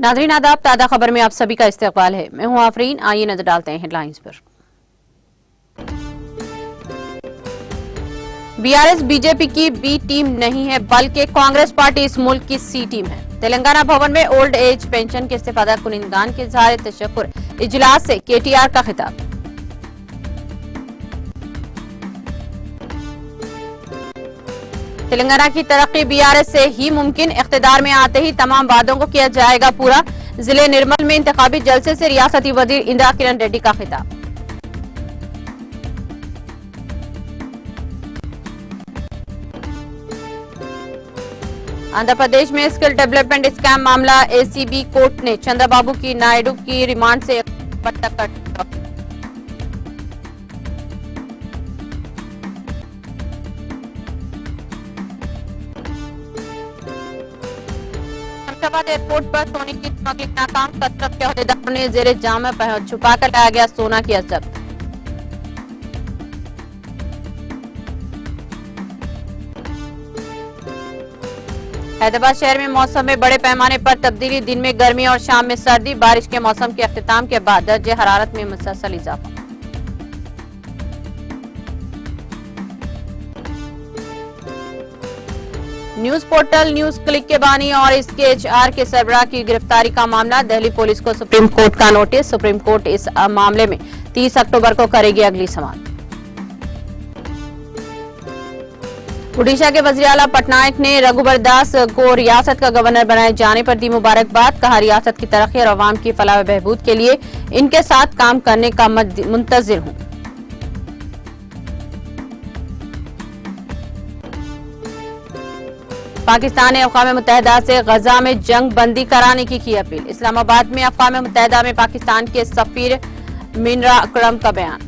नाज़रीन आदाब, ताज़ा खबर में आप सभी का इस्तकबाल है। मैं हूं आफरीन। आइए नजर डालते हैं हेडलाइंस पर। बीआरएस बीजेपी की बी टीम नहीं है, बल्कि कांग्रेस पार्टी इस मुल्क की सी टीम है। तेलंगाना भवन में ओल्ड एज पेंशन के इस्तेफादा कुनिंदान के इज़हार तशक्कुर, इजलास से केटीआर का खिताब। तेलंगाना की तरक्की बीआरएस से ही मुमकिन, इख्तिदार में आते ही तमाम वादों को किया जाएगा पूरा। जिले निर्मल में इंतखाबी जलसे से रियासती वजीर इंदिरा किरण रेड्डी का खिताब। आंध्र प्रदेश में स्किल डेवलपमेंट स्कैम मामला, एसीबी कोर्ट ने चंद्रबाबू की नायडू की रिमांड से अहमदाबाद एयरपोर्ट पर सोने की स्मगलिंग नाकाम, कसरत के अहदेदारों ने जेरे जाम में छुपाकर लाया गया सोना किया जब्त। हैदराबाद शहर में मौसम में बड़े पैमाने पर तब्दीली, दिन में गर्मी और शाम में सर्दी, बारिश के मौसम के अख्तिताम के बाद दर्जे हरारत में मुसलसल इजाफा। न्यूज पोर्टल न्यूज क्लिक के बानी और इसके एचआर के सरबराह की गिरफ्तारी का मामला, दिल्ली पुलिस को सुप्रीम कोर्ट का नोटिस। सुप्रीम कोर्ट इस मामले में 30 अक्टूबर को करेगी अगली समाअत। उड़ीसा के वजीर आला पटनायक ने रघुबर दास को रियासत का गवर्नर बनाए जाने पर दी मुबारकबाद। कहा, रियासत की तरक्की और अवाम की फलाह व बहबूद के लिए इनके साथ काम करने का मुंतजिर हूं। पाकिस्तान ने अक़वाम मुत्तहिदा से गजा में जंग बंदी कराने की अपील। इस्लामाबाद में अक़वाम मुत्तहिदा में पाकिस्तान के सफीर मिनरा अकरम का बयान।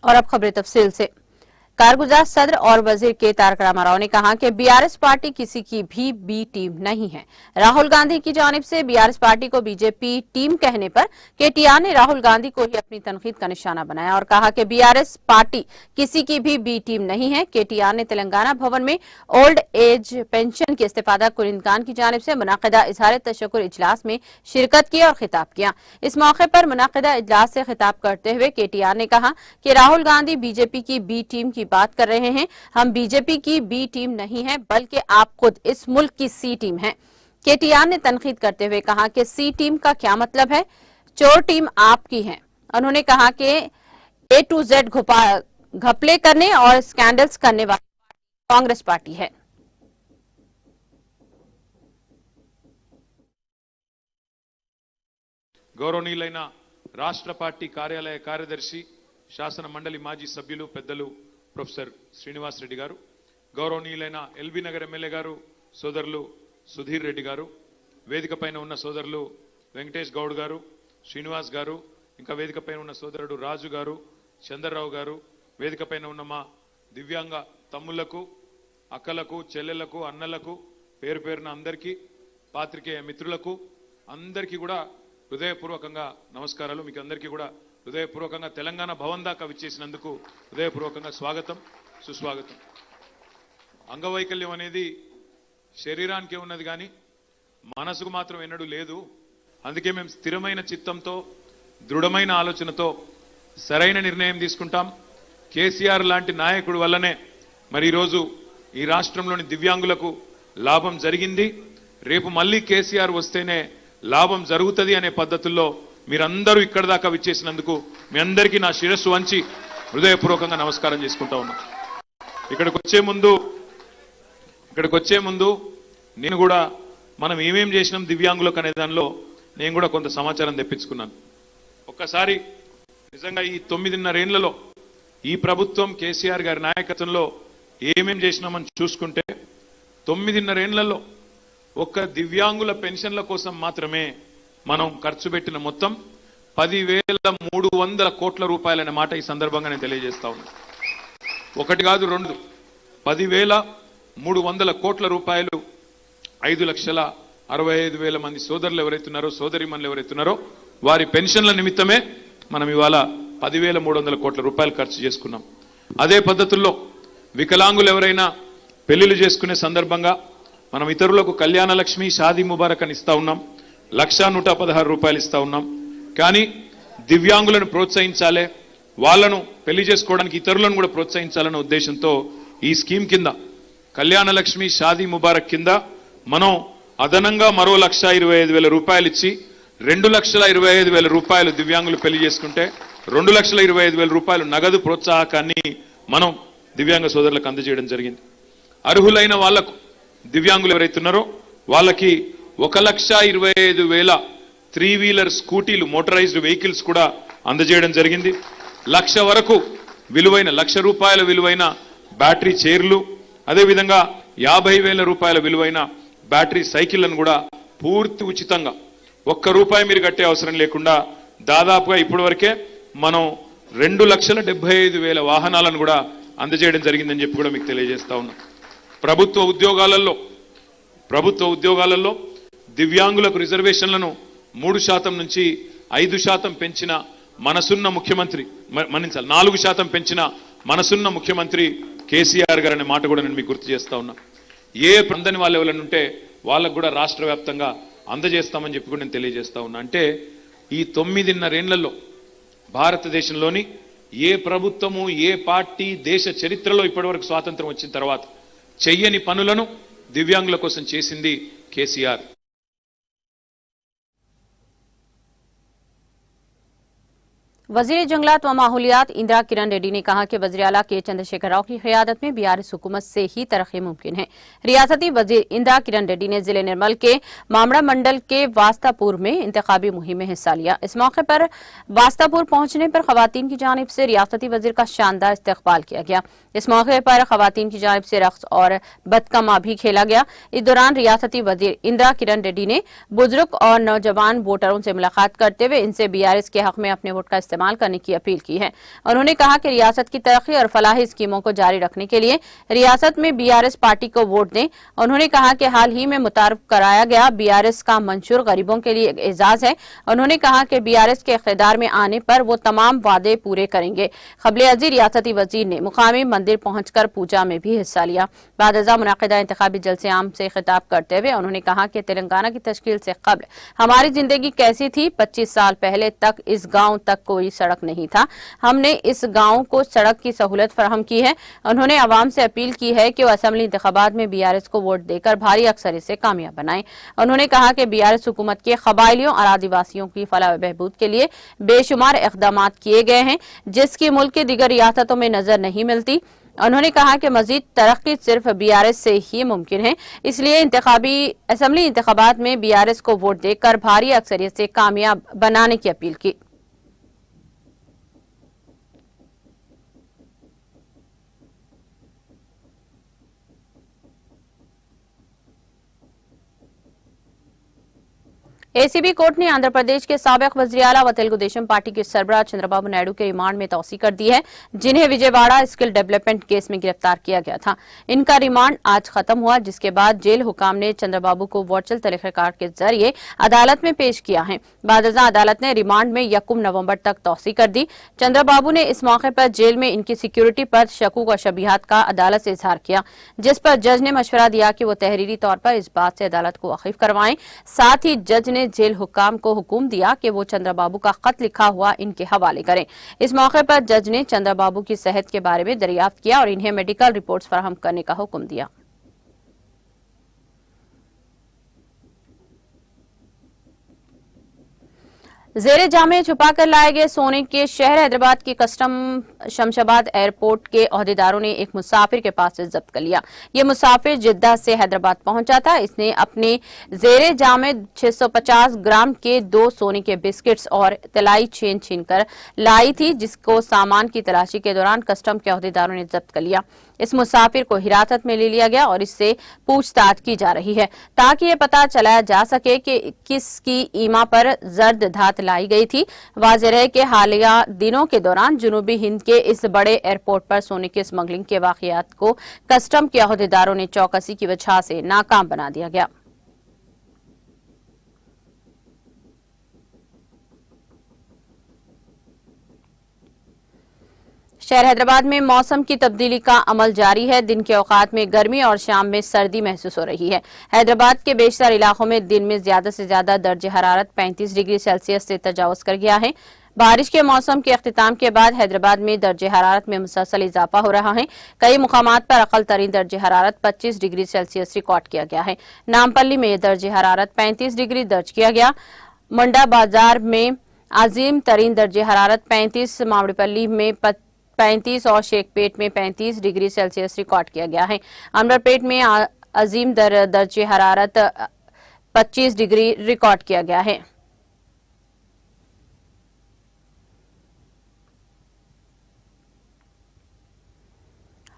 और अब खबरें तफसील से। कारगुजार सदर और वजीर के तारक रामाराव ने कहा कि बीआरएस पार्टी किसी की भी बी टीम नहीं है। राहुल गांधी की जानिब से बीआरएस पार्टी को बीजेपी टीम कहने पर केटीआर ने राहुल गांधी को ही अपनी तनकीद का निशाना बनाया और कहा कि बीआरएस पार्टी किसी की भी बी टीम नहीं है। केटीआर ने तेलंगाना भवन में ओल्ड एज पेंशन के इस्तेफादा कुनिंदान की जानिब से मुनाकिदा इज़हार तशक्कुर इजलास में शिरकत की और खिताब किया। इस मौके पर मुनाकिदा इजलास से खिताब करते हुए केटीआर ने कहा कि राहुल गांधी बीजेपी की बी टीम की बात कर रहे हैं। हम बीजेपी की बी टीम नहीं है, बल्कि आप खुद इस मुल्क की सी टीम है। केटीआर ने तनकीद करते हुए कहा कि सी टीम का क्या मतलब है, चोर टीम आपकी है। उन्होंने कहा कि ए टू जेड घपले करने और स्कैंडल्स करने वाली कांग्रेस पार्टी है। गौरवनीयुलैन राष्ट्र पार्टी कार्यालय कार्यदर्शी शासन मंडली माजी सभ्युలు పెద్దలు ప్రొఫెసర్ శ్రీనివాస్ రెడ్డి గారు, గౌరవనీయులైన ఎల్బీ నగర్ ఎమ్మెల్యే గారు సోదరులు సుధీర్ రెడ్డి గారు, వేదిక పైన ఉన్న సోదరులు వెంకటేష్ గౌడ్ గారు, శ్రీనివాస్ గారు, ఇంకా వేదిక పైన ఉన్న సోదరుడు రాజు గారు, చంద్రరావు గారు, వేదిక పైన ఉన్న మా దివ్యాంగ తమ్ముళ్లకు, అక్కలకు, చెల్లెళ్లకు, అన్నలకు పేరు పేరున అందరికీ, పాత్రికేయ మిత్రులకు అందరికీ కూడా హృదయపూర్వకంగా నమస్కారాలు। మీకు అందరికీ కూడా హృదయపూర్వకంగా తెలంగాణ భవన్ దాకా విచ్చేసినందుకు హృదయపూర్వకంగా స్వాగతం, సుస్వాగతం। అంగవైకల్యం అనేది శరీరానికే ఉన్నది కానీ మనసుకు మాత్రం ఎన్నడూ లేదు। అందుకే మేము స్థిరమైన చిత్తంతో, దృఢమైన ఆలోచనతో సరైన నిర్ణయం తీసుకుంటాం। కేసీఆర్ లాంటి నాయకుడి వల్లనే మరి ఈరోజు ఈ రాష్ట్రంలోని దివ్యాంగులకు లాభం జరిగింది। రేపు మళ్ళీ కేసీఆర్ వస్తేనే లాభం జరుగుతుంది అనే పద్ధతుల్లో మీరందరూ ఇక్కడ దాకా విచ్చేసినందుకు మీ అందరికీ నా శిరస్సు వంచి హృదయపూర్వకంగా నమస్కారం చేసుకుంటా ఉన్నా। ఇక్కడికి వచ్చే ముందు నేను కూడా మనం ఏమేం చేసినాం దివ్యాంగులకు అనే దానిలో నేను కూడా కొంత సమాచారం తెప్పించుకున్నాను। ఒక్కసారి నిజంగా ఈ 9.5 ఏళ్లలో ఈ ప్రభుత్వం కేసీఆర్ గారి నాయకత్వంలో ఏమేం చేసినామని చూసుకుంటే 9.5 ఏళ్లలో ఒక్క దివ్యాంగుల పెన్షన్ల కోసం మాత్రమే మనం ఖర్చు పెట్టిన మొత్తం 10,300 కోట్ల రూపాయలనే మాట ఈ సందర్భంగా నేను తెలియజేస్తా ఉన్నా। ఒకటి కాదు, రెండు, 10,300 కోట్ల రూపాయలు 5,65,000 మంది సోదరులు ఎవరైతున్నారో, సోదరిమణులు ఎవరైతున్నారో వారి పెన్షన్ల నిమిత్తమే మనం ఇవాళ 10,300 కోట్ల రూపాయలు ఖర్చు చేసుకున్నాం। అదే పద్ధతుల్లో వికలాంగులు ఎవరైనా పెళ్లిళ్ళు చేసుకునే సందర్భంగా మనం ఇతరులకు కళ్యాణ లక్ష్మి షాదీ ముబారక్ అని ఇస్తా ఉన్నాం, 1,116 రూపాయలు ఇస్తా ఉన్నాం. కానీ దివ్యాంగులను ప్రోత్సహించాలి, వాళ్లను పెళ్లి చేసుకోవడానికి ఇతరులను కూడా ప్రోత్సహించాలన్న ఉద్దేశంతో ఈ స్కీమ్ కింద కళ్యాణ లక్ష్మి షాదీ ముబారక్ కింద మనం అదనంగా మరో 1,25,000 రూపాయలు ఇచ్చి 2,25,000 రూపాయలు దివ్యాంగులు పెళ్లి చేసుకుంటే 2,25,000 రూపాయలు నగదు ప్రోత్సాహకాన్ని మనం దివ్యాంగ సోదరులకు అందజేయడం జరిగింది. అర్హులైన వాళ్లకు దివ్యాంగులు ఎవరైతున్నారో వాళ్ళకి 1,25,000 3 వీలర్ స్కూటీలు మోటరైజ్డ్ వెహికల్స్ కూడా అందజేయడం జరిగింది. 1,00,000 వరకు విలువైన 1,00,000 రూపాయల విలువైన బ్యాటరీ చైర్లు, అదేవిధంగా 50,000 రూపాయల విలువైన బ్యాటరీ సైకిళ్లను కూడా పూర్తి ఉచితంగా ₹1 మీరు కట్టే అవసరం లేకుండా దాదాపుగా ఇప్పటి వరకే మనం 2,75,000 వాహనాలను కూడా అందజేయడం జరిగిందని చెప్పి కూడా మీకు తెలియజేస్తా ఉన్నాం. ప్రభుత్వ ఉద్యోగాలలో దివ్యాంగులకు రిజర్వేషన్లను 3% నుంచి 5% పెంచిన మనసున్న ముఖ్యమంత్రి, మన్నించాలి 4% పెంచిన మనసున్న ముఖ్యమంత్రి కేసీఆర్ గారు అనే మాట కూడా నేను మీకు గుర్తు చేస్తా ఉన్నా. ఏ పొందని వాళ్ళు ఎవరైనా ఉంటే వాళ్ళకు కూడా రాష్ట్ర వ్యాప్తంగా అందజేస్తామని చెప్పి కూడా నేను తెలియజేస్తా ఉన్నా. అంటే ఈ 9.5 ఏళ్లలో భారతదేశంలోని ఏ ప్రభుత్వము, ఏ పార్టీ దేశ చరిత్రలో ఇప్పటివరకు స్వాతంత్రం వచ్చిన తర్వాత చెయ్యని పనులను దివ్యాంగుల కోసం చేసింది కేసీఆర్. वजीर जंगलात व माहौलियात इंदिरा किरण रेड्डी ने कहा कि वजीर आला के चंद्रशेखर राव की क़यादत में बीआरएस हुकूमत से ही तरक्की मुमकिन है। रियासती वजीर इंदिरा किरण रेड्डी ने जिले निर्मल के मामड़ा मंडल के वास्तापुर में इंतखाबी मुहिम में हिस्सा लिया। इस मौके पर वास्तापुर पहुंचने पर खवातीन की जानिब से रियासती वजीर का शानदार इस्तकबाल किया गया। इस मौके पर खवातीन की जानिब से रक्स और बदकमा भी खेला गया। इस दौरान रियासती वजीर इंदिरा किरण रेड्डी ने बुजुर्ग और नौजवान वोटरों से मुलाकात करते हुए इनसे बीआरएस के हक में अपने वोट का इस्तेमाल करने की अपील की है। उन्होंने कहा कि रियासत की तरक्की और फलाही स्कीमों को जारी रखने के लिए रियासत में बीआरएस पार्टी को वोट दें। उन्होंने कहा कि हाल ही में मुतारफ कराया गया बीआरएस का मंशूर गरीबों के लिए एक एजाज है। उन्होंने कहा कि बीआरएस के इख्तियार में आने पर वो तमाम वादे पूरे करेंगे। क़ब्ले अज़ीज़ रियासती वजीर ने मुकामी मंदिर पहुंचकर पूजा में भी हिस्सा लिया। बाद अज़ा मुनाक़िदा इंतखाबी जलसे आम से खिताब करते हुए उन्होंने कहा कि तेलंगाना की तश्कील से कबल हमारी जिंदगी कैसी थी। 25 साल पहले तक इस गांव तक कोई सड़क नहीं था। हमने इस गांव को सड़क की सहूलत फराहम की है। उन्होंने अवाम से अपील की है कि वो असेंबली इंतखाबात में बीआरएस को वोट देकर भारी अक्सरियत से कामयाब बनाएं। उन्होंने कहा कि बीआरएस हुकूमत के कबायलियों और आदिवासियों की फलाह व बहबूद के लिए बेशुमार इक़दाम किए गए हैं, जिसकी मुल्क की दीगर रियासतों में नजर नहीं मिलती। उन्होंने कहा कि मजीद तरक्की सिर्फ बीआरएस से ही मुमकिन है, इसलिए असेंबली इंतखाबात में बीआरएस को वोट देकर भारी अक्सरियत से कामयाब बनाने की अपील की। एसीबी कोर्ट ने आंध्र प्रदेश के साबिक वज़ीर आला व तेलुगु देशम पार्टी के सरबराह चंद्रबाबू नायडू के रिमांड में तौसी कर दी है, जिन्हें विजयवाड़ा स्किल डेवलपमेंट केस में गिरफ्तार किया गया था। इनका रिमांड आज खत्म हुआ, जिसके बाद जेल हुकाम ने चंद्रबाबू को वर्चुअल तरीक़ेकार के जरिए अदालत में पेश किया है। बाद अज़ा अदालत ने रिमांड में 1 नवंबर तक तौसी कर दी। चंद्रबाबू ने इस मौके पर जेल में इनकी सिक्योरिटी पर शकूक और शबिहात का अदालत से इजहार किया, जिस पर जज ने मशवरा दिया कि वो तहरीरी तौर पर इस बात से अदालत को वाकिफ करवाएं। साथ ही जज ने जेल हुकाम को हुक्म दिया कि वो चंद्रबाबू का खत लिखा हुआ इनके हवाले करें। इस मौके पर जज ने चंद्रबाबू की सेहत के बारे में दरियाफ्त किया और इन्हें मेडिकल रिपोर्ट्स फराहम करने का हुक्म दिया। जेरे जामे छुपा कर लाए गए सोने के शहर हैदराबाद की कस्टम शमशाबाद एयरपोर्ट के ओहदेदारों ने एक मुसाफिर के पास से जब्त कर लिया। ये मुसाफिर जिद्दा से हैदराबाद पहुंचा था। इसने अपने जेरे जामे 650 ग्राम के 2 सोने के बिस्किट्स और तलाई चेन छीनकर लाई थी, जिसको सामान की तलाशी के दौरान कस्टम के ओहदेदारों ने जब्त कर लिया। इस मुसाफिर को हिरासत में ले लिया गया और इससे पूछताछ की जा रही है, ताकि ये पता चलाया जा सके कि किसकी ईमा पर जर्द धात लाई गई थी। वाज़ेह है कि हालिया दिनों के दौरान जनूबी हिंद के इस बड़े एयरपोर्ट पर सोने की स्मगलिंग के वाकयात को कस्टम के अहदेदारों ने चौकसी की वजह से नाकाम बना दिया गया। शहर हैदराबाद में मौसम की तब्दीली का अमल जारी है। दिन के औकात में गर्मी और शाम में सर्दी महसूस हो रही है। हैदराबाद के बेशतर इलाकों में दिन में ज्यादा से ज्यादा दर्ज हरारत 35 डिग्री सेल्सियस से तजावुज कर गया है। बारिश के मौसम के अख्तिताम के बाद हैदराबाद में दर्ज हरारत में मुसलसल इजाफा हो रहा है। कई मुकामात पर अकल तरीन दर्ज हरारत 25 डिग्री सेल्सियस रिकॉर्ड किया गया है। नामपल्ली में दर्ज हरारत 35 डिग्री दर्ज किया गया। मंडा बाजार में अजीम तरीन दर्ज हरारत 35, मावड़ीपल्ली में 35 और शेखपेट में 35 डिग्री सेल्सियस रिकॉर्ड किया गया है। अमरपेट में अजीम दर्ज हरारत 25 डिग्री रिकॉर्ड किया गया है।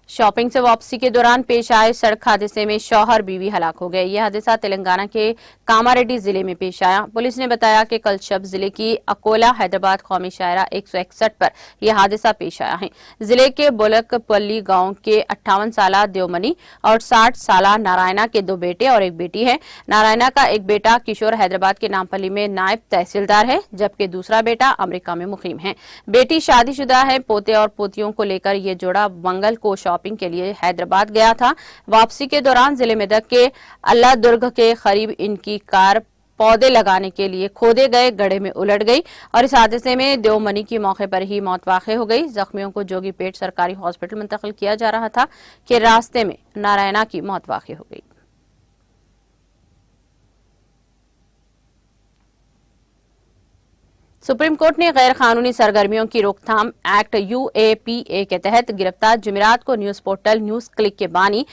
शॉपिंग से वापसी के दौरान पेश आए सड़क हादसे में शौहर बीवी हलाक हो गए। यह हादसा तेलंगाना के कामारेड्डी जिले में पेश आया। पुलिस ने बताया कि कल शब जिले की अकोला हैदराबाद कौमी शायरा 161 पर यह हादसा पेश आया है। जिले के बोलकपल्ली गांव के 58 साला देवमनी और 60 साला नारायणा के 2 बेटे और 1 बेटी है। नारायणा का एक बेटा किशोर हैदराबाद के नामपल्ली में नायब तहसीलदार है, जबकि दूसरा बेटा अमेरिका में मुकीम है। बेटी शादीशुदा है। पोते और पोतियों को लेकर ये जोड़ा मंगल को शॉपिंग के लिए हैदराबाद गया था। वापसी के दौरान जिले मेदक के अल्लाह दुर्ग के करीब इनकी कार पौधे लगाने के लिए खोदे गए गड्ढे में उलट गई और इस हादसे में देवमनी की मौके पर ही मौत वाक़ई हो गई। जख्मियों को जोगीपेट सरकारी हॉस्पिटल मुंतकिल किया जा रहा था कि रास्ते में नारायणा की मौत वाक़ई हो गई। सुप्रीम कोर्ट ने गैर कानूनी सरगर्मियों की रोकथाम एक्ट UAPA के तहत गिरफ्तार जुमेरात को न्यूज पोर्टल न्यूज क्लिक के बानी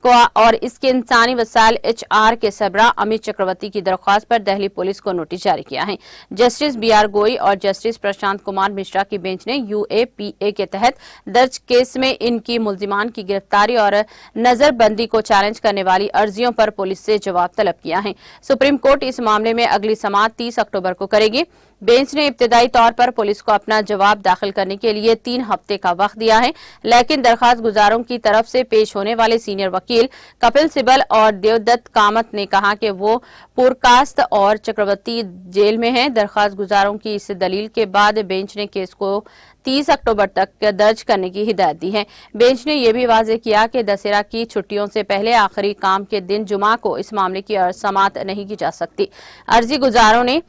को और इसके इंसानी वसाइल HR के सरबराह अमित चक्रवर्ती की दरख्वास्त पर दिल्ली पुलिस को नोटिस जारी किया है। जस्टिस BR गोई और जस्टिस प्रशांत कुमार मिश्रा की बेंच ने UAPA के तहत दर्ज केस में इनकी मुल्जिमान की गिरफ्तारी और नजरबंदी को चैलेंज करने वाली अर्जियों पर पुलिस से जवाब तलब किया है। सुप्रीम कोर्ट इस मामले में अगली समाअत 30 अक्टूबर को करेगी। बेंच ने इब्तदाई तौर पर पुलिस को अपना जवाब दाखिल करने के लिए 3 हफ्ते का वक्त दिया है, लेकिन दरखास्त गुजारों की तरफ से पेश होने वाले सीनियर वकील कपिल सिब्बल और देवदत्त कामत ने कहा कि वो पुरकास्त और चक्रवर्ती जेल में हैं। दरखास्त गुजारों की इस दलील के बाद बेंच ने केस को 30 अक्टूबर तक दर्ज करने की हिदायत दी है। बेंच ने यह भी वाज़ेह किया कि दशहरा की छुट्टियों से पहले आखिरी काम के दिन जुमा को इस मामले की समाअत नहीं की जा सकती। अर्जी गुजारों ने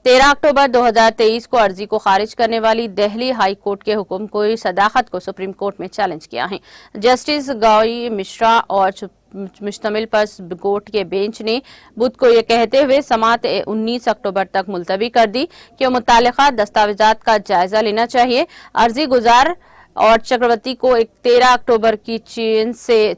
13 अक्टूबर 2023 को अर्जी को खारिज करने वाली दिल्ली हाई कोर्ट के हुक्म को सदाकत को सुप्रीम कोर्ट में चैलेंज किया है। जस्टिस गौई मिश्रा और मुश्तमिल पर कोर्ट के बेंच ने बुध को यह कहते हुए समाअत 19 अक्टूबर तक मुलतवी कर दी कि मुतालिका दस्तावेजात का जायजा लेना चाहिए। अर्जी गुजार और चक्रवर्ती को 13 अक्टूबर की चीन से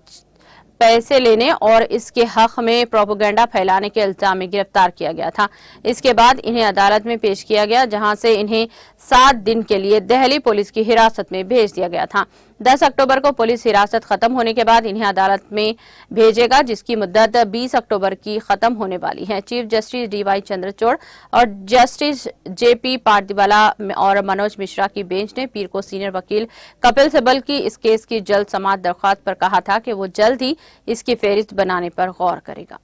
पैसे लेने और इसके हक में प्रोपेगेंडा फैलाने के इल्जाम में गिरफ्तार किया गया था। इसके बाद इन्हें अदालत में पेश किया गया, जहां से इन्हें 7 दिन के लिए दिल्ली पुलिस की हिरासत में भेज दिया गया था। 10 अक्टूबर को पुलिस हिरासत खत्म होने के बाद इन्हें अदालत में भेजेगा, जिसकी मुद्दत 20 अक्टूबर की खत्म होने वाली है। चीफ जस्टिस DY चंद्रचूड़ और जस्टिस JP पारदीवाला और मनोज मिश्रा की बेंच ने पीर को सीनियर वकील कपिल सिब्बल की इस केस की जल्द समाअत दरख्वास्त पर कहा था कि वो जल्द ही इसकी फेहरिस्त बनाने पर गौर करेगा।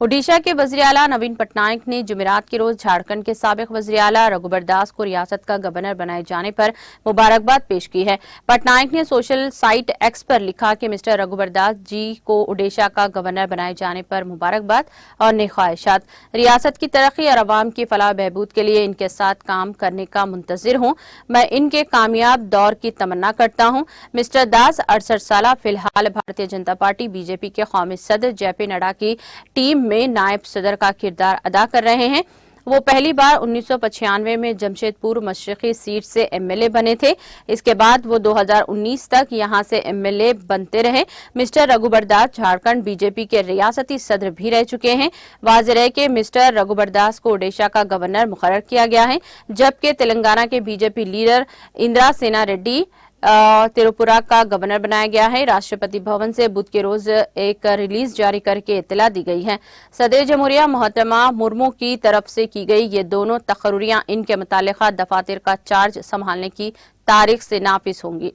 ओडिशा के वज़ीर आला नवीन पटनायक ने जुमेरात के रोज झारखंड के साबिक वज़ीर आला रघुबर दास को रियासत का गवर्नर बनाए जाने पर मुबारकबाद पेश की है। पटनायक ने सोशल साइट X पर लिखा कि मिस्टर रघुबर दास जी को ओडिशा का गवर्नर बनाए जाने पर मुबारकबाद और नेक ख्वाहिशात। रियासत की तरक्की और अवाम की फलाह बहबूद के लिए इनके साथ काम करने का मुंतजिर हूँ। मैं इनके कामयाब दौर की तमन्ना करता हूँ। मिस्टर दास 68 साल फिलहाल भारतीय जनता पार्टी BJP के कौमी सदर JP नड्डा की टीम में नायब सदर का किरदार अदा कर रहे हैं। वो पहली बार 1995 में जमशेदपुर मशरिकी सीट से MLA बने थे। इसके बाद वो 2019 तक यहां से MLA बनते रहे। मिस्टर रघुबर दास झारखंड BJP के रियासती सदर भी रह चुके हैं। वाज़ेह है कि मिस्टर रघुबर दास को ओडिशा का गवर्नर मुकर्रर किया गया है, जबकि तेलंगाना के BJP लीडर इंदिरा सेना रेड्डी त्रिपुरा का गवर्नर बनाया गया है। राष्ट्रपति भवन से बुध के रोज एक रिलीज जारी करके इत्तला दी गई है। सदर जमहूरिया मोहतरमा मुर्मू की तरफ से की गई ये दोनों तकर्रियां इनके मुतालिका दफातर का चार्ज संभालने की तारीख से नाफिज होंगी।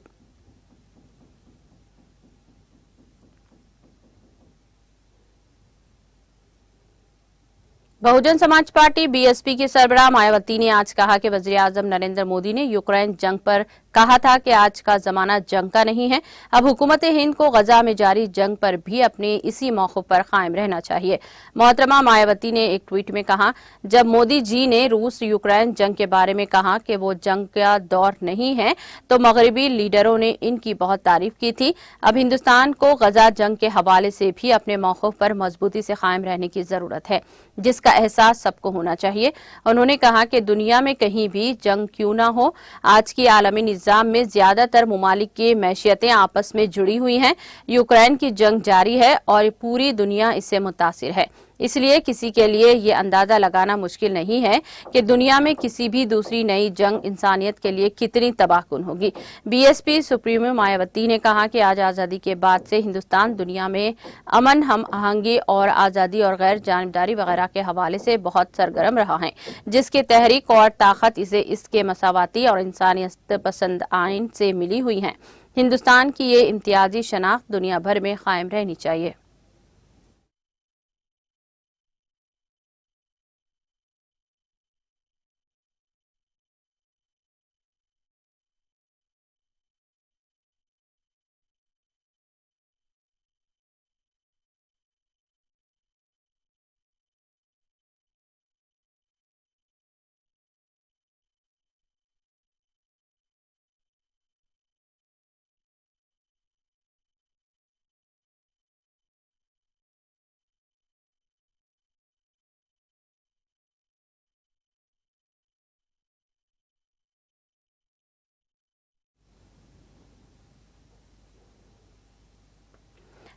बहुजन समाज पार्टी बीएसपी की सरबराह मायावती ने आज कहा कि वजीर आजम नरेंद्र मोदी ने यूक्रेन जंग पर कहा था कि आज का जमाना जंग का नहीं है। अब हुकूमत हिंद को गजा में जारी जंग पर भी अपने इसी मौक़िफ़ पर कायम रहना चाहिए। मोहतरमा मायावती ने एक ट्वीट में कहा, जब मोदी जी ने रूस यूक्रेन जंग के बारे में कहा कि वो जंग का दौर नहीं है, तो मगरबी लीडरों ने इनकी बहुत तारीफ की थी। अब हिंदुस्तान को गजा जंग के हवाले से भी अपने मौक़िफ़ पर मजबूती से कायम रहने की जरूरत है, जिसका एहसास सबको होना चाहिए। उन्होंने कहा कि दुनिया में कहीं भी जंग क्यों ना हो, आज की आलमी निज़ाम में ज्यादातर मुमालिक की मैशियतें आपस में जुड़ी हुई हैं। यूक्रेन की जंग जारी है और पूरी दुनिया इससे मुतासिर है। इसलिए किसी के लिए ये अंदाजा लगाना मुश्किल नहीं है कि दुनिया में किसी भी दूसरी नई जंग इंसानियत के लिए कितनी तबाहकुन होगी। बीएसपी सुप्रीमो मायावती ने कहा कि आज आज़ादी के बाद से हिंदुस्तान दुनिया में अमन, हम आहंगी और आज़ादी और गैर जानिबदारी वगैरह के हवाले से बहुत सरगर्म रहा है, जिसकी तहरीक और ताकत इसे इसके मसावाती और इंसानियत पसंद आइन से मिली हुई है। हिंदुस्तान की ये इम्तियाजी शनाख्त दुनिया भर में कायम रहनी चाहिए।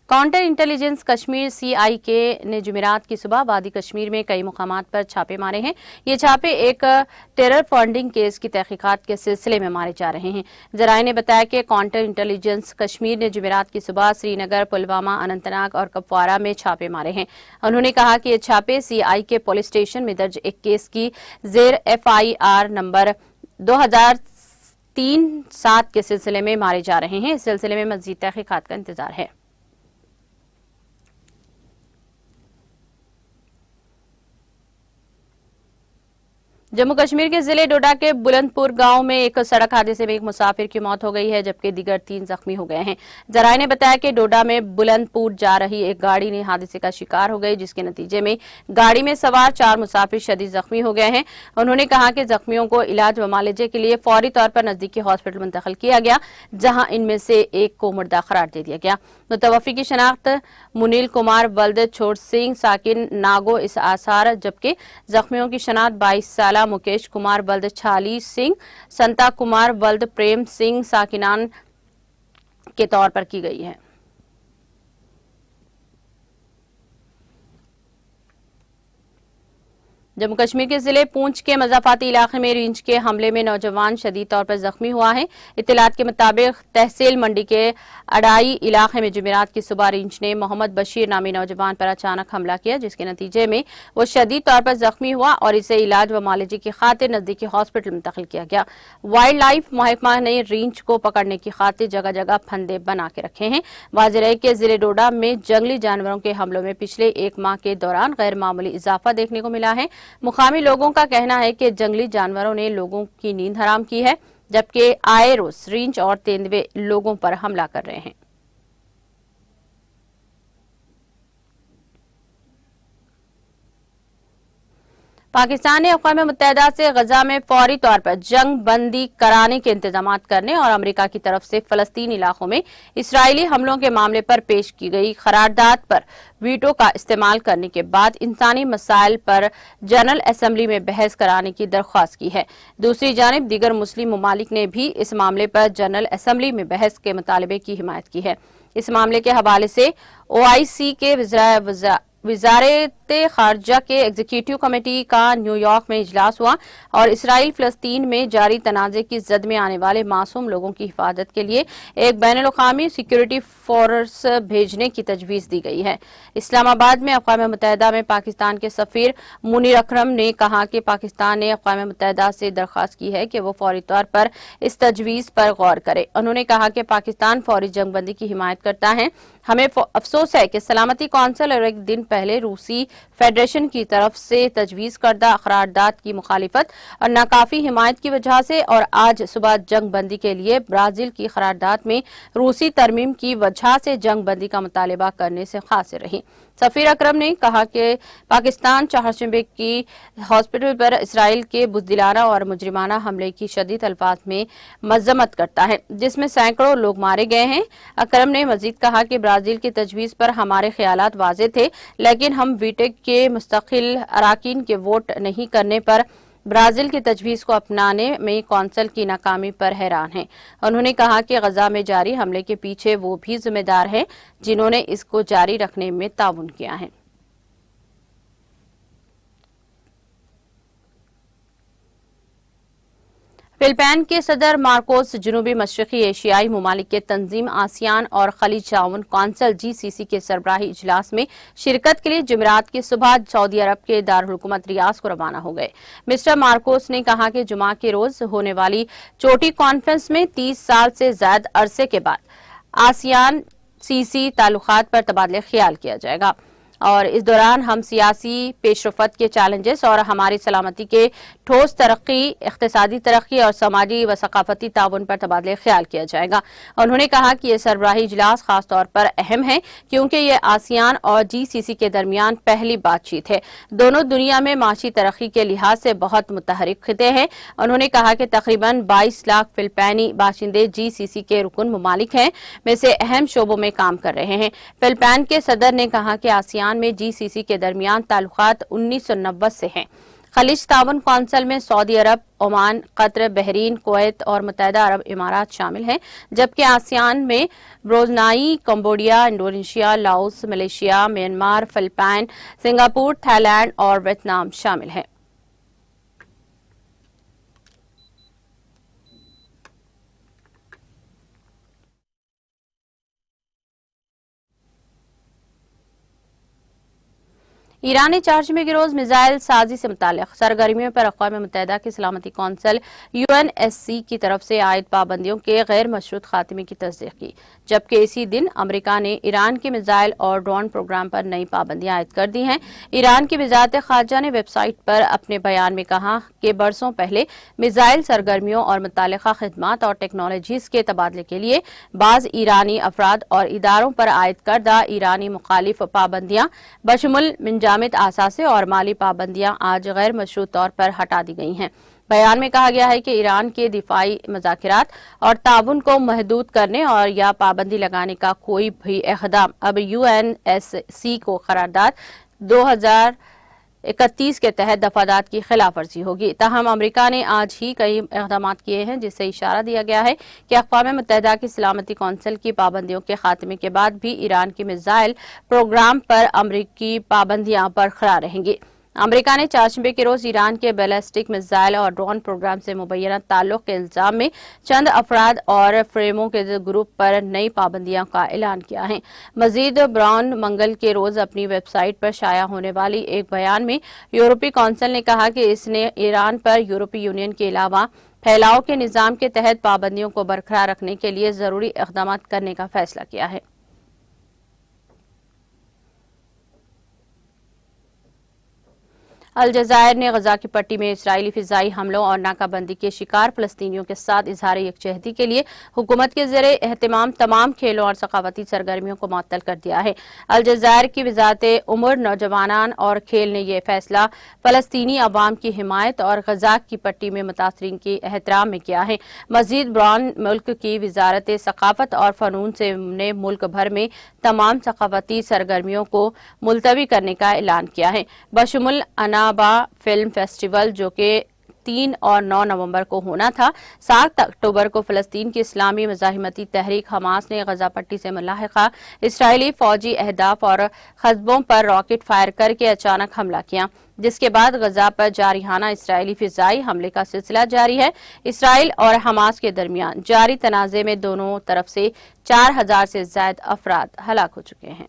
काउंटर इंटेलिजेंस कश्मीर सीआईके ने जुमेरात की सुबह वादी कश्मीर में कई मुकामात पर छापे मारे हैं। ये छापे एक टेरर फंडिंग केस की तहकीकात के सिलसिले में मारे जा रहे हैं। जराये ने बताया कि काउंटर इंटेलिजेंस कश्मीर ने जुमेरात की सुबह श्रीनगर, पुलवामा, अनंतनाग और कपवारा में छापे मारे हैं। उन्होंने कहा कि ये छापे सीआईके पुलिस स्टेशन में दर्ज एक केस की जेर एफआईआर नंबर 2003-7 के सिलसिले में मारे जा रहे हैं। इस सिलसिले में मजीद तहकीकात का इंतजार है। जम्मू कश्मीर के जिले डोडा के बुलंदपुर गांव में एक सड़क हादसे में एक मुसाफिर की मौत हो गई है, जबकि दीगर 3 जख्मी हो गए हैं। जराये ने बताया कि डोडा में बुलंदपुर जा रही एक गाड़ी ने हादसे का शिकार हो गई, जिसके नतीजे में गाड़ी में सवार 4 मुसाफिर शदीद जख्मी हो गए हैं। उन्होंने कहा कि जख्मियों को इलाज व मालिजे के लिए फौरी तौर पर नजदीकी हॉस्पिटल मुंतकिल किया गया, जहां इनमें से एक को मुर्दा करार दे दिया गया। मुतवफ़ी की शनाख्त मुनील कुमार वल्द छोट सिंह साकिन नागो इस आसार, जबकि जख्मियों की शनाख्त 22 साल मुकेश कुमार वल्द छाली सिंह, संता कुमार वल्द प्रेम सिंह साकिनान के तौर पर की गई है। जम्मू कश्मीर के जिले पूंछ के मजाफाती इलाके में रेंज के हमले में नौजवान शदीद तौर पर जख्मी हुआ है। इत्तलात के मुताबिक तहसील मंडी के अडाई इलाके में जुमेरात की सुबह रेंज ने मोहम्मद बशीर नामी नौजवान पर अचानक हमला किया, जिसके नतीजे में वो शदीद तौर पर जख्मी हुआ और इसे इलाज व मालिजे की खातिर नजदीकी हॉस्पिटल मुंतकिल किया गया। वाइल्ड लाइफ महकमा ने रेंज को पकड़ने की खातिर जगह जगह फंदे बना के रखे हैं। वाज़ेह रहे कि जिले डोडा में जंगली जानवरों के हमलों में पिछले 1 माह के दौरान गैर मामूली इजाफा देखने को मिला है। मुकामी लोगों का कहना है कि जंगली जानवरों ने लोगों की नींद हराम की है, जबकि आए रोज रींच और तेंदुए लोगों पर हमला कर रहे हैं। पाकिस्तान ने अक़वाम मुत्तहिदा से गजा में फौरी तौर पर जंग बंदी कराने के इंतजाम करने और अमेरिका की तरफ से फलस्तीनी इलाकों में इसराइली हमलों के मामले पर पेश की गई करारदाद पर वीटो का इस्तेमाल करने के बाद इंसानी मसाइल पर जनरल असेंबली में बहस कराने की दरख्वास्त की है। दूसरी जानिब दीगर मुस्लिम ममालिक ने भी इस मामले पर जनरल असेंबली में बहस के मुतालबे की हिमायत की है। इस मामले के हवाले से OIC के वज़ारत खारजा के एग्जीक्यूटिव कमेटी का न्यूयॉर्क में इजलास हुआ और इसराइल फिलिस्तीन में जारी तनाज़े की जद में आने वाले मासूम लोगों की हिफाजत के लिए एक बैनुल-अक़वामी सिक्योरिटी फोर्स भेजने की तजवीज़ दी गई है। इस्लामाबाद में अक़वाम मुत्तहिदा में पाकिस्तान के सफ़ीर मुनीर अकरम ने कहा कि पाकिस्तान ने अक़वाम मुत्तहिदा से दरख्वास्त की है कि वो फौरी तौर पर इस तजवीज़ पर गौर करे। उन्होंने कहा कि पाकिस्तान फौरी जंगबंदी की हिमायत करता है। हमें अफसोस है कि सलामती कौंसिल और एक दिन पहले रूसी फेडरेशन की तरफ से तजवीज करदा करारदाद की मुखालिफत और नाकाफी हिमायत की वजह से और आज सुबह जंग बंदी के लिए ब्राजील की करारदाद में रूसी तरमीम की वजह से जंग बंदी का मुतालबा करने से कासिर रही। सफीर अकरम ने कहा कि पाकिस्तान चारशंबे की हॉस्पिटल पर इसराइल के बुज़दिलाना और मुजरिमाना हमले की शदीद अल्फाज में मजम्मत करता है, जिसमें सैकड़ों लोग मारे गए हैं। अकरम ने मजीद कहा कि ब्राजील की तजवीज़ पर हमारे ख्यालात वाज़ेह थे, लेकिन हम वीटेक के मुस्तकिल अराकीन के वोट नहीं करने पर ब्राजील की तजवीज़ को अपनाने में कौंसिल की नाकामी पर हैरान हैं। उन्होंने कहा कि गजा में जारी हमले के पीछे वो भी जिम्मेदार हैं जिन्होंने इसको जारी रखने में ताउन किया है। फिलिपाइन के सदर मार्कोस जनूबी मशरकी एशियाई ममालिक के तंजीम आसियान और खलीज ताउन कौंसिल GCC के सरबराही इजलास में शिरकत के लिए जुमेरात की सुबह सऊदी अरब के दारुल हुकूमत रियाद को रवाना हो गए। मिस्टर मार्कोस ने कहा कि जुमा के रोज होने वाली चोटी कॉन्फ्रेंस में 30 साल से ज्यादा अरसे के बाद आसियान CC ताल्लुकात पर तबादला ख्याल किया जाएगा और इस दौरान हम सियासी पेशरफत के चैलेंजेस और हमारी सलामती के ठोस तरक्की, इक्तिसादी तरक्की और समाजी व सकाफती ताउन पर तबादला ख्याल किया जाएगा। उन्होंने कहा कि यह सरबराही इजलास खास तौर पर अहम है क्योंकि यह आसियान और GCC के दरमियान पहली बातचीत है। दोनों दुनिया में माशी तरक्की के लिहाज से बहुत मुतहरिक खिते हैं। उन्होंने कहा कि तकरीबन 22 लाख फिलिपाइनी बाशिंदे GCC के रुकन ममालिक हैं में से अहम शोबों में काम कर रहे हैं। फिलिपाइन के सदर ने कहा कि आसियान में GCC के दरमियान ताल्लुकात 1990 से हैं। खलीज ताउन कौंसिल में Saudi Arab, Oman, Qatar, Bahrain, Kuwait और मुत्तहिदा अरब इमारात शामिल हैं, जबकि आसियान में Brunei, Cambodia, Indonesia, Laos, Malaysia, Myanmar, Philippine, Singapore, Thailand और वियतनाम शामिल हैं। ईरान ने चारशंबे के रोज मिसाइल साजी से मुताल्लिक सरगर्मियों पर अक़वाम मुत्तहिदा की सलामती कौंसिल UNSC की तरफ से आयद पाबंदियों के गैर मशरूत खात्मे की तस्दीक की, जबकि इसी दिन अमरीका ने ईरान के मिसाइल और ड्रोन प्रोग्राम पर नई पाबंदियां आयद कर दी हैं। ईरान की वज़ारत ख़ारजा ने वेबसाइट पर अपने बयान में कहा कि बरसों पहले मिसाइल सरगर्मियों और मुताल्लिका खिदमात और टेक्नोलॉजीज के तबादले के लिए बाज़ ईरानी अफराद और इदारों पर आयद करदा ईरानी मुखालिफ पाबंदियां बशमुल जामिद आसासे और माली पाबंदियां आज गैर मशरूत तौर पर हटा दी गई हैं। बयान में कहा गया है कि ईरान के दिफाई मुज़ाकरात और ताउन को महदूद करने और या पाबंदी लगाने का कोई भी इक़दाम अब UNSC को करारदाद 2031 के तहत दफादात की खिलाफ वर्जी होगी। ताहम अमरीका ने आज ही कई इक़दाम किए हैं, जिससे इशारा दिया गया है कि अक़वाम मुत्तहिदा की सलामती कौंसिल की पाबंदियों के खात्मे के बाद भी ईरान के मिसाइल प्रोग्राम पर अमरीकी पाबंदियां बरकरार रहेंगी। अमरीका ने चारशंबे के रोज ईरान के बैलिस्टिक मिसाइल और ड्रोन प्रोग्राम से मुबैना ताल्लुक के इल्जाम में चंद अफराद और फ्रेमों के ग्रुप पर नई पाबंदियों का ऐलान किया है। मजीद ब्राउन मंगल के रोज अपनी वेबसाइट पर शाया होने वाली एक बयान में यूरोपीय कौंसिल ने कहा कि इसने ईरान पर यूरोपीय यूनियन के अलावा फैलाव के निज़ाम के तहत पाबंदियों को बरकरार रखने के लिए जरूरी इक़दाम करने का फैसला किया है। अलजज़ायर ने गजा की पट्टी में इसराइली फिजाई हमलों और नाकाबंदी के शिकार फलस्तीनियों के साथ इजहार यकजहती के लिए हुकूमत के ज़रिए एहतमाम तमाम खेलों और सकाफती सरगर्मियों को मुअत्तल कर दिया है। अलजज़ायर की वज़ारत उमर, नौजवानान और खेल ने यह फैसला फलस्तीनी अवाम की हिमायत और गजा की पट्टी में मुतासरीन के एहतराम में किया है। मजीद ब्राउन मुल्क की वज़ारत सकाफत और फ़नून ने मुल्क भर में तमाम सकाफती सरगर्मियों को मुलतवी करने का ऐलान किया है, बशमुल अनाबा फिल्म फेस्टिवल जो कि 3 और 9 नवंबर को होना था। 7 अक्टूबर को फलस्तीन की इस्लामी मज़ाहिमती तहरीक हमास ने गजा पट्टी से मुलाहिका इसराइली फौजी अहदाफ और कस्बों पर रॉकेट फायर करके अचानक हमला किया, जिसके बाद गजा पर जारिहाना इसराइली फिजाई हमले का सिलसिला जारी है। इसराइल और हमास के दरमियान जारी तनाज़े में दोनों तरफ से 4000 से ज्यादा अफराद हलाक हो चुके हैं।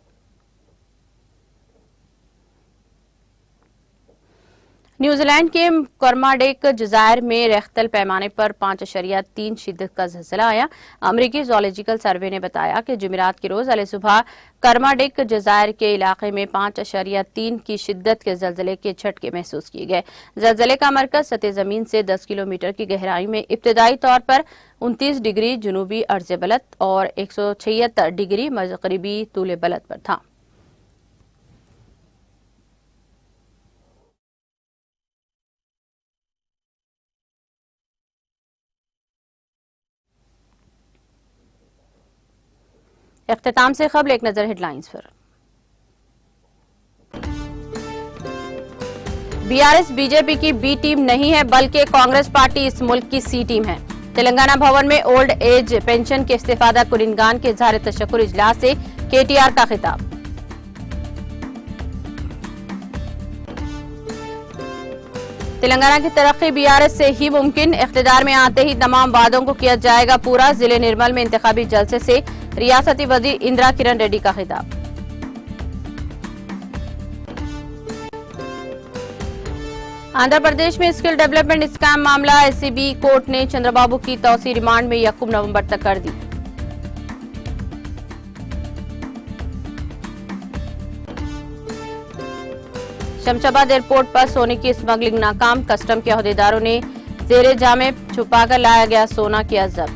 न्यूजीलैंड के कर्माडेक जजायर में रेख्तल पैमाने पर 5.3 शिद्दत का ज़लज़ला आया। अमरीकी ज़ूलॉजिकल सर्वे ने बताया कि जुमेरात की रोज अले सुबह कर्माडेक जजायर के इलाके में 5.3 की शिद्दत के ज़लज़ले के झटके महसूस किए गए। ज़लज़ले का मरकज सतह जमीन से 10 किलोमीटर की गहराई में इब्तदाई तौर पर 29 डिग्री जनूबी अर्ज़ बलद और 176 डिग्री मगरिबी तूल बलद पर था। इख्तिताम से क़ब्ल एक नजर हेडलाइंस पर। बीआरएस बीजेपी की बी टीम नहीं है, बल्कि कांग्रेस पार्टी इस मुल्क की सी टीम है। तेलंगाना भवन में ओल्ड एज पेंशन के इस्तीफादा कुरिनगान के इजहार तशक्कुर इजलास से केटीआर का खिताब। तेलंगाना की तरक्की बीआरएस से ही मुमकिन, इख्तिदार में आते ही तमाम वादों को किया जाएगा पूरा। जिले निर्मल में इंतखाबी जलसे से रियासती वजीर इंदिरा किरण रेड्डी का खिताब। आंध्र प्रदेश में स्किल डेवलपमेंट स्कैम मामला, एससीबी कोर्ट ने चंद्रबाबू की तौसी रिमांड में 1 नवंबर तक कर दी। शमशाबाद एयरपोर्ट पर सोने की स्मगलिंग नाकाम, कस्टम के अहदेदारों ने जेरे जामे छुपाकर लाया गया सोना किया जब्त।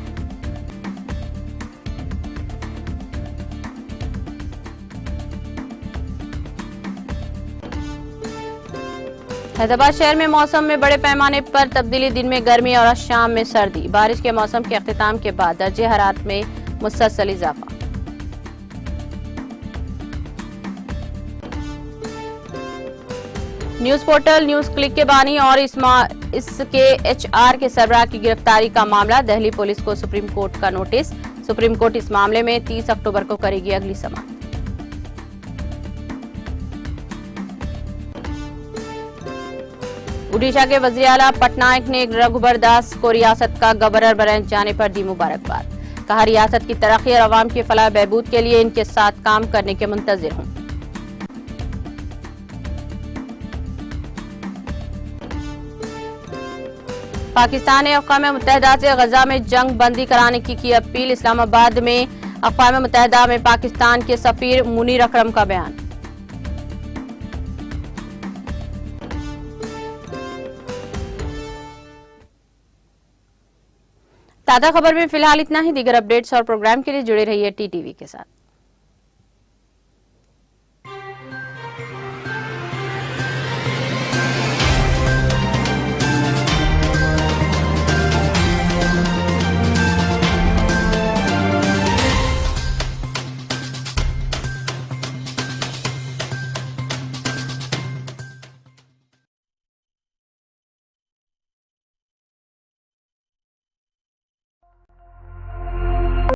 हैदराबाद शहर में मौसम में बड़े पैमाने पर तब्दीली, दिन में गर्मी और शाम में सर्दी। बारिश के मौसम के अख्तिताम के बाद दर्जे हरारत में मुसलसल इजाफा। न्यूज पोर्टल न्यूज क्लिक के बानी और इसके एचआर के सरबराह की गिरफ्तारी का मामला, दिल्ली पुलिस को सुप्रीम कोर्ट का नोटिस। सुप्रीम कोर्ट इस मामले में 30 अक्टूबर को करेगी अगली समाअत। उड़ीसा के वजीर आला पटनायक ने रघुबर दास को रियासत का गवर्नर बनाए जाने पर दी मुबारकबाद। कहा, रियासत की तरक्की और अवाम की फलाह बहबूद के लिए इनके साथ काम करने के मुंतजिर हूं। पाकिस्तान ने अक़वाम मुत्तहिदा से गजा में जंग बंदी कराने की अपील। इस्लामाबाद में अक़वाम मुत्तहिदा में पाकिस्तान के सफीर मुनीर अकरम का बयान। ताज़ा खबर में फिलहाल इतना ही। दीगर अपडेट्स और प्रोग्राम के लिए जुड़े रहिए टीटीवी के साथ।